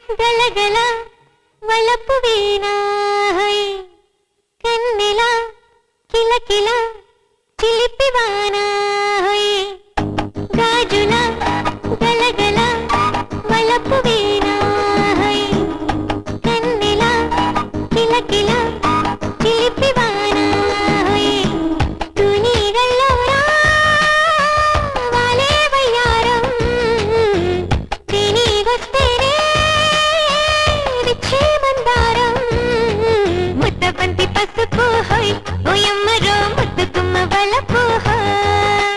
గలగల వలపు వీణా కన్నెల కిలకిల చిలిపి వానా గాజుల గలగల వలపు వీణా కన్నెల కిలకిల చిలిపి వానా తునిగల్లోరా వాలే వయ్యారం తిని వస్తేనే విచ్చే మందారం ముద్దబంతి పసుపు హోయ్ ఓయమ్మరో ముద్దుగుమ్మ వలపు హోయ్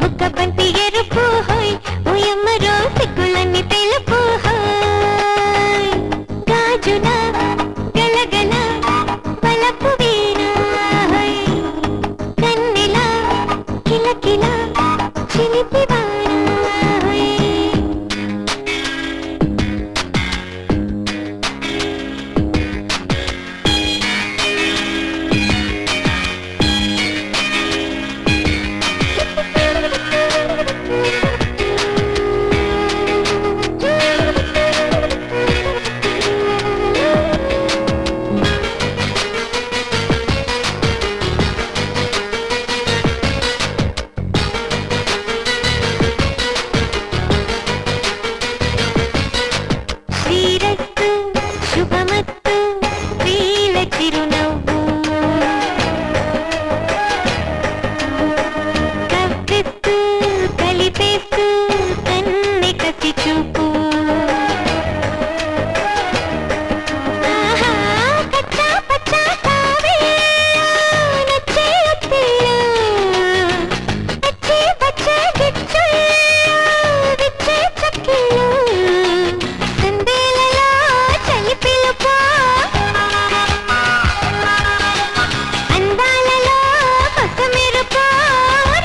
బుక్కబంతి ఎరుపు హోయ్ ఓయమ్మరో సిగ్గులన్నీ తెలుపు హోయ్ గాజుల గలగల వలపు వీణా హోయ్ కన్నెల కిలకిల చిలిపి వానా హోయ్ శ్రీరస్తు శుభమస్తు శ్రీల చిరునవ్వు కవ్విస్తూ కలిపేస్తూ కన్నె కసి చూపు ఆహా కచ్చా పచ్చా కావే నచ్చే ఒత్తిళ్ళు అచ్చే బచ్చే గిచ్చుళ్ళు విచ్చే చక్కిళ్ళు సందేలలో చలి పిలుపు అందాలలో కొత్త మెరుపు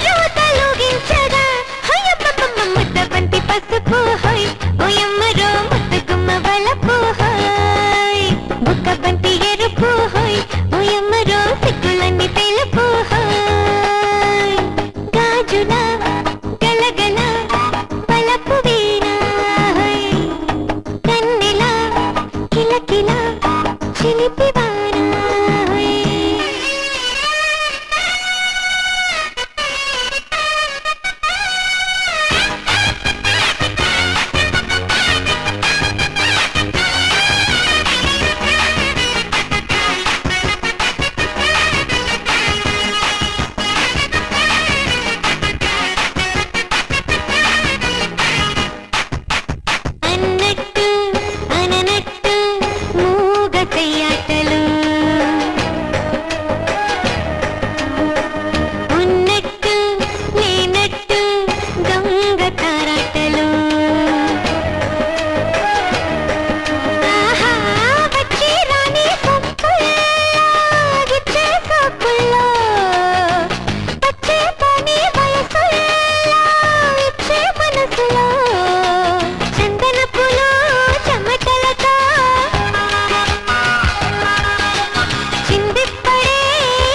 రూతలుగించగా హొయ్యప్పమ్మ ముద్దబంతి పసుపు హోయ్ ఓయమ్మరో ముద్దుగుమ్మ వలపు హోయ్ బుక్కబంతి ఎరుపు హోయ్ ఓయమ్మరో సిగ్గులన్నీ తెలుపు హోయ్ గాజుల గలగల వలపు వీణా హోయ్ కన్నెల కిలకిల చిలిపి వానా హోయ్ అన్నట్టు అననట్టు మూగ చెయ్యాటలు ఉన్నట్టు లేనట్టు దొంగ తారాటలు ఆహా వచ్చి రాని సొంపుల్లో గిచ్చే సొక్కుల్లో వచ్చే పని వయసుల్లో ఇచ్చే మనసులో చందనపులో చెమటలతో చిందిపడే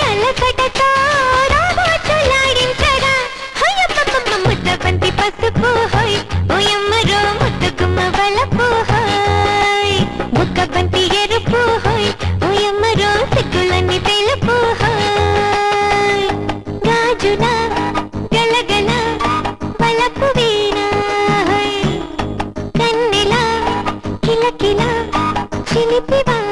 అలసటతో రాబోతులాడించగా హొయ్యప్పమ్మ ముద్దబంతి పసుపు హోయ్ ఓయమ్మరో ముద్దుగుమ్మ వలపు హోయ్ బుక్కబంతి ఎరుపు హోయ్ ఓయమ్మరో సిగ్గులన్నీ తెలుపు హోయ్ గాజుల గలగల వలపు వీణా హోయ్ కన్నెల కిలకిల చిలిపి వానా